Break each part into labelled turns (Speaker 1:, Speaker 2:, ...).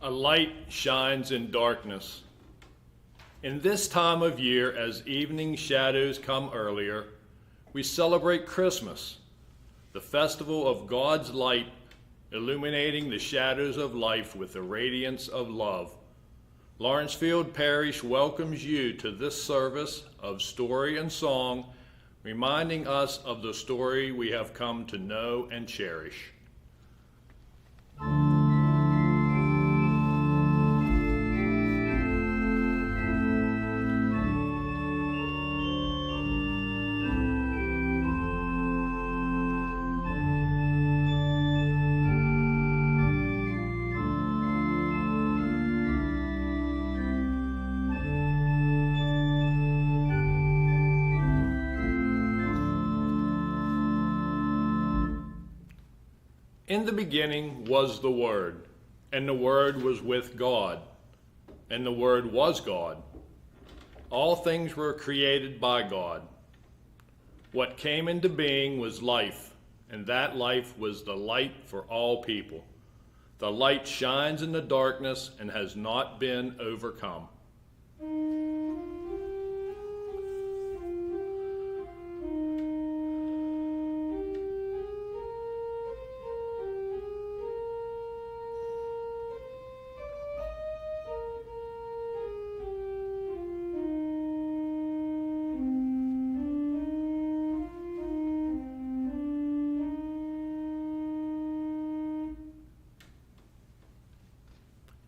Speaker 1: A light shines in darkness. In this time of year, as evening shadows come earlier, we celebrate Christmas, the festival of God's light, illuminating the shadows of life with the radiance of love. Lawrencefield Parish welcomes you to this service of story and song, reminding us of the story we have come to know and cherish. In the beginning was the Word, and the Word was with God, and the Word was God. All things were created by God. What came into being was life, and that life was the light for all people. The light shines in the darkness and has not been overcome.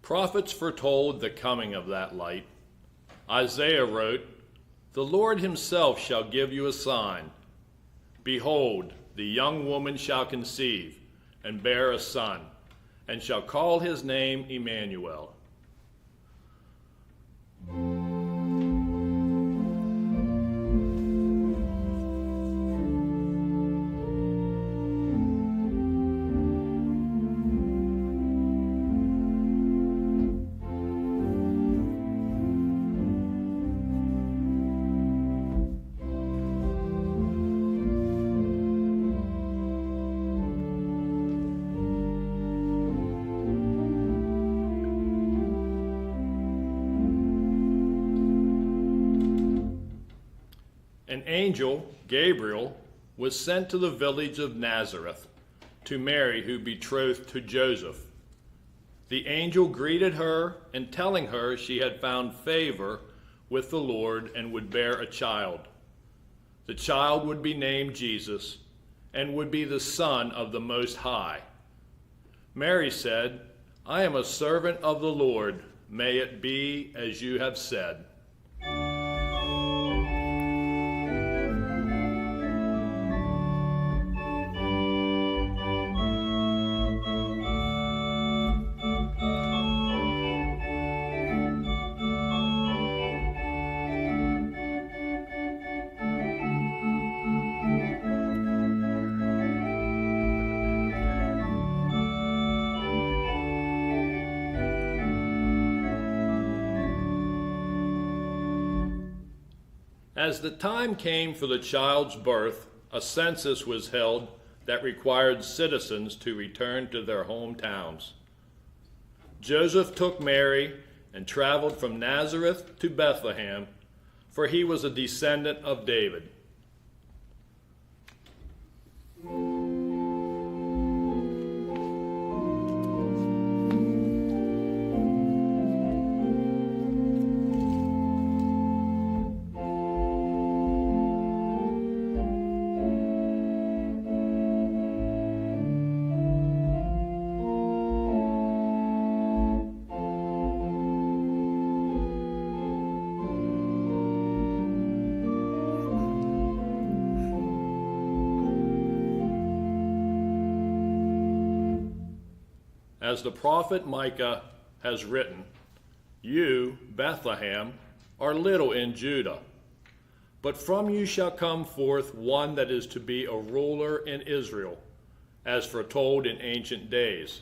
Speaker 1: Prophets foretold the coming of that light. Isaiah wrote, "The Lord himself shall give you a sign. Behold, the young woman shall conceive and bear a son, and shall call his name Emmanuel." An angel, Gabriel, was sent to the village of Nazareth to Mary, who betrothed to Joseph. The angel greeted her, and telling her she had found favor with the Lord and would bear a child. The child would be named Jesus and would be the Son of the Most High. Mary said, "I am a servant of the Lord. May it be as you have said." As the time came for the child's birth, a census was held that required citizens to return to their hometowns. Joseph took Mary and traveled from Nazareth to Bethlehem, for he was a descendant of David. As the prophet Micah has written, "You, Bethlehem, are little in Judah, but from you shall come forth one that is to be a ruler in Israel, as foretold in ancient days."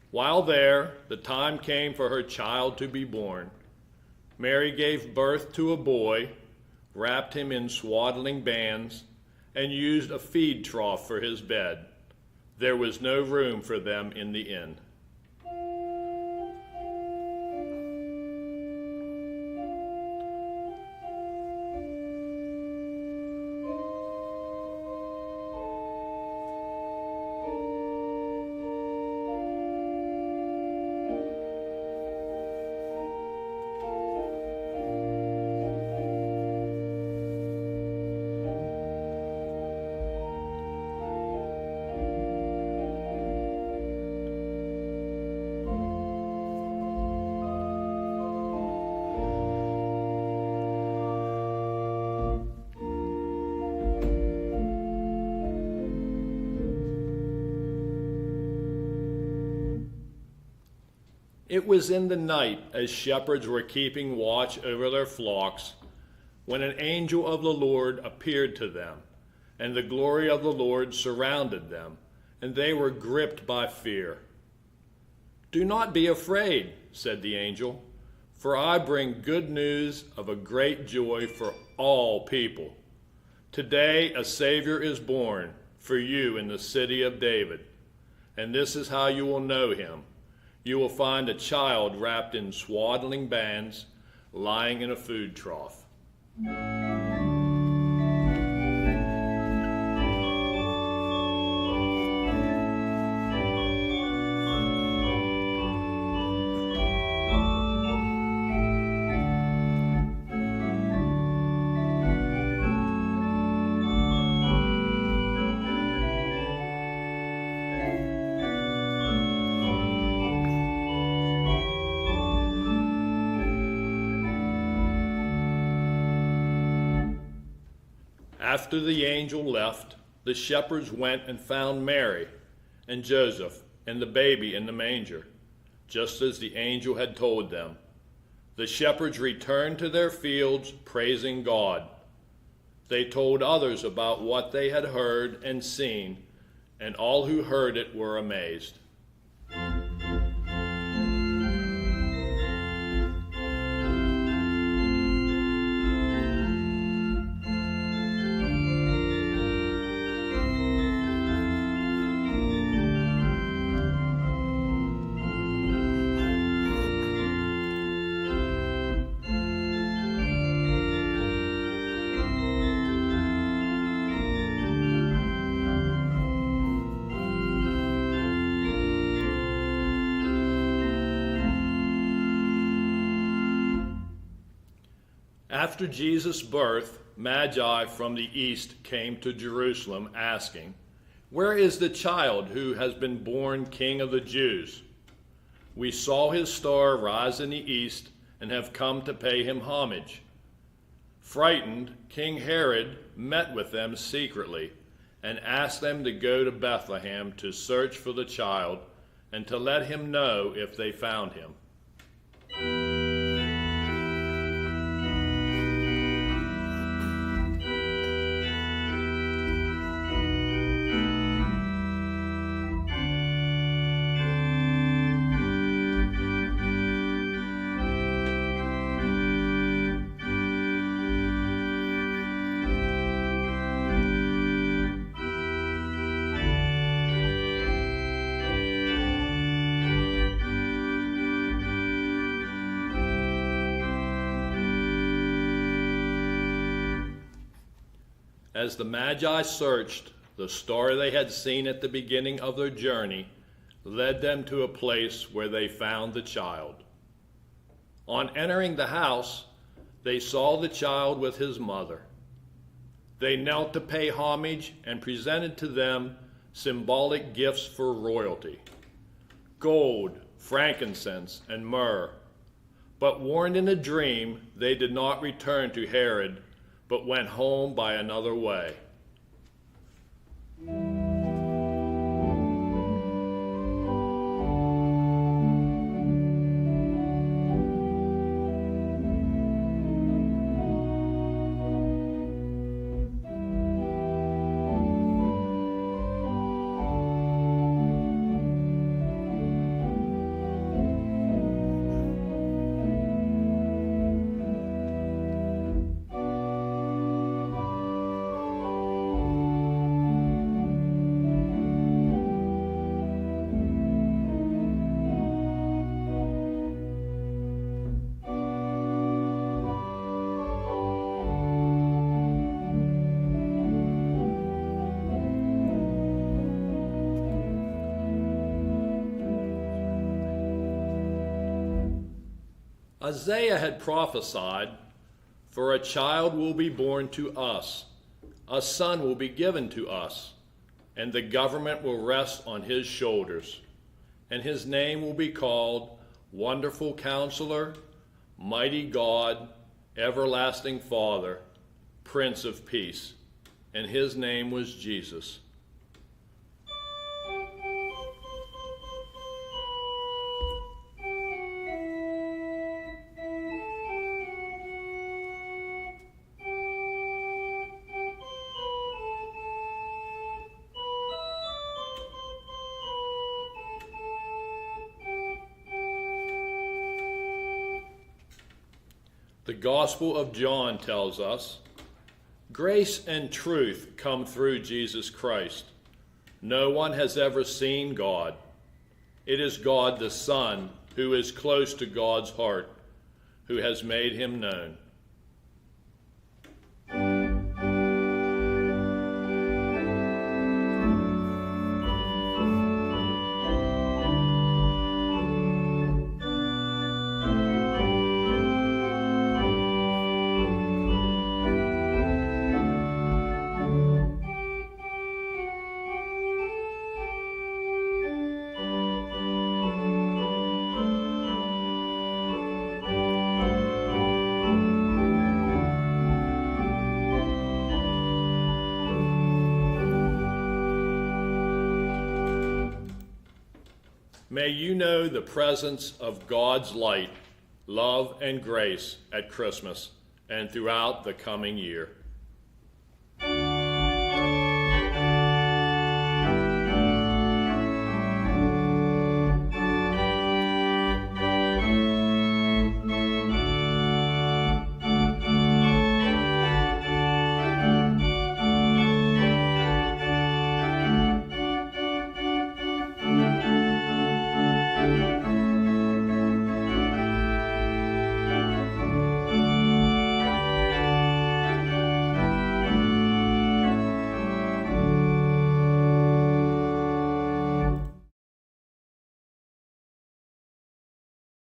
Speaker 1: While there, the time came for her child to be born. Mary gave birth to a boy, wrapped him in swaddling bands, and used a feed trough for his bed. There was no room for them in the inn. It was in the night, as shepherds were keeping watch over their flocks, when an angel of the Lord appeared to them, and the glory of the Lord surrounded them, and they were gripped by fear. "Do not be afraid," said the angel, "for I bring good news of a great joy for all people. Today a Savior is born for you in the city of David, and this is how you will know him. You will find a child wrapped in swaddling bands, lying in a food trough." After the angel left, the shepherds went and found Mary and Joseph and the baby in the manger, just as the angel had told them. The shepherds returned to their fields, praising God. They told others about what they had heard and seen, and all who heard it were amazed. After Jesus' birth, Magi from the east came to Jerusalem asking, "Where is the child who has been born King of the Jews? We saw his star rise in the east and have come to pay him homage." Frightened, King Herod met with them secretly and asked them to go to Bethlehem to search for the child and to let him know if they found him. As the Magi searched, the star they had seen at the beginning of their journey led them to a place where they found the child. On entering the house, they saw the child with his mother. They knelt to pay homage and presented to them symbolic gifts for royalty: gold, frankincense, and myrrh. But warned in a dream, they did not return to Herod, but went home by another way. Isaiah had prophesied, "For a child will be born to us, a son will be given to us, and the government will rest on his shoulders, and his name will be called Wonderful Counselor, Mighty God, Everlasting Father, Prince of Peace." And his name was Jesus. The Gospel of John tells us, grace and truth come through Jesus Christ. No one has ever seen God. It is God the Son who is close to God's heart, who has made him known. May you know the presence of God's light, love, and grace at Christmas and throughout the coming year.